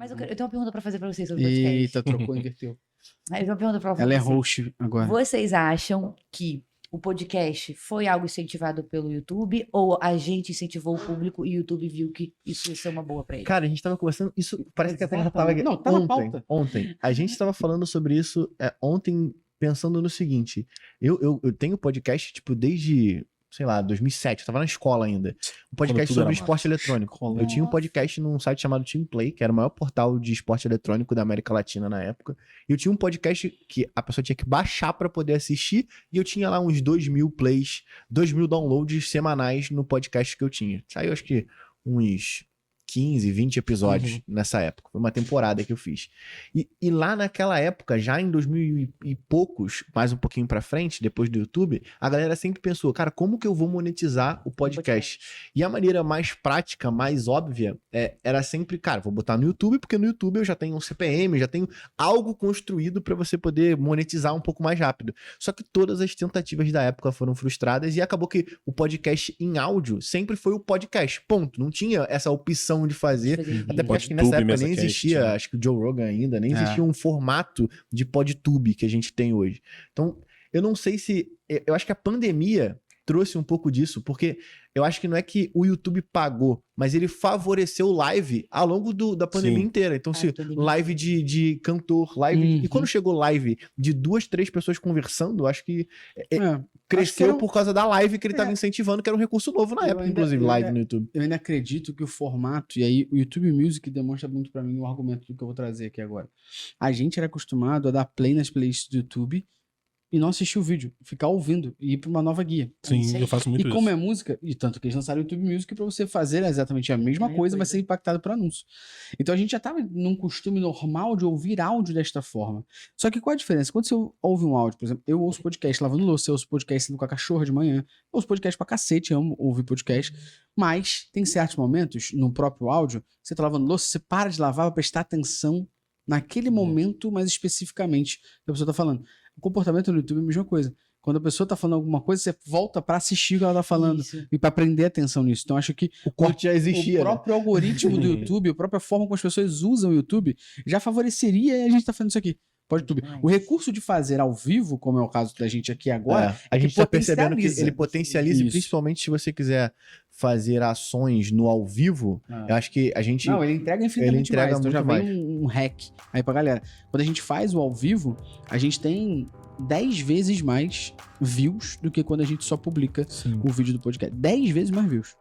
Mas eu tenho uma pergunta pra fazer pra vocês sobre o podcast. Eita, trocou, inverteu. Eu tenho uma pergunta pra vocês. Ela é host agora. Vocês acham que o podcast foi algo incentivado pelo YouTube ou a gente incentivou o público e o YouTube viu que isso ia ser uma boa pra ele? Cara, a gente tava conversando, isso parece que até já tava... Não, tá na pauta. Ontem. A gente tava falando sobre isso ontem, pensando no seguinte, eu tenho podcast, tipo, desde, sei lá, 2007, eu tava na escola ainda, um podcast sobre esporte eletrônico. Eu tinha um podcast num site chamado Teamplay, que era o maior portal de esporte eletrônico da América Latina na época, e eu tinha um podcast que a pessoa tinha que baixar pra poder assistir, e eu tinha lá uns 2.000 plays, 2.000 downloads semanais no podcast que eu tinha. Saiu acho que uns 15, 20 episódios nessa época. Foi uma temporada que eu fiz. E lá naquela época, já em 2000 e poucos, mais um pouquinho pra frente, depois do YouTube, a galera sempre pensou, cara, como que eu vou monetizar o podcast? E a maneira mais prática, mais óbvia, era sempre, cara, vou botar no YouTube, porque no YouTube eu já tenho um CPM, já tenho algo construído pra você poder monetizar um pouco mais rápido. Só que todas as tentativas da época foram frustradas e acabou que o podcast em áudio sempre foi o podcast, ponto. Não tinha essa opção de fazer, até porque acho que nessa época nem existia, acho que o Joe Rogan ainda, nem existia um formato de PodTube que a gente tem hoje. Então, eu não sei se... Eu acho que a pandemia trouxe um pouco disso, porque eu acho que não é que o YouTube pagou, mas ele favoreceu live ao longo da pandemia inteira. Então, se live de cantor, live... E quando chegou live de 2, 3 pessoas conversando, acho que cresceu por causa da live que ele estava incentivando, que era um recurso novo na época, inclusive, live no YouTube. Eu ainda acredito que o formato, e aí o YouTube Music demonstra muito pra mim o argumento do que eu vou trazer aqui agora. A gente era acostumado a dar play nas playlists do YouTube e não assistir o vídeo, ficar ouvindo e ir pra uma nova guia. Sim, eu faço muito isso. E como é música, e tanto que eles lançaram o YouTube Music pra você fazer exatamente a mesma coisa, vai ser impactado por anúncio. Então a gente já tava num costume normal de ouvir áudio desta forma. Só que qual a diferença? Quando você ouve um áudio, por exemplo, eu ouço podcast lavando louça, eu ouço podcast indo com a cachorra de manhã, eu ouço podcast pra cacete, amo ouvir podcast, mas tem certos momentos, no próprio áudio, você tá lavando louça, você para de lavar pra prestar atenção naquele momento, mais especificamente, que a pessoa tá falando. O comportamento no YouTube é a mesma coisa. Quando a pessoa tá falando alguma coisa, você volta pra assistir o que ela tá falando e pra prender atenção nisso. Então, acho que o corte já existia, o próprio algoritmo do YouTube, a própria forma como as pessoas usam o YouTube, já favoreceria e a gente tá fazendo isso aqui. PodTube. O recurso de fazer ao vivo, como é o caso da gente aqui agora, a gente tá percebendo que ele potencializa, principalmente se você quiser fazer ações no ao vivo, eu acho que a gente... Não, ele entrega infinitamente mais, então já vem um hack aí pra galera. Quando a gente faz o ao vivo, a gente tem 10 vezes mais views do que quando a gente só publica o vídeo do podcast. 10 vezes mais views.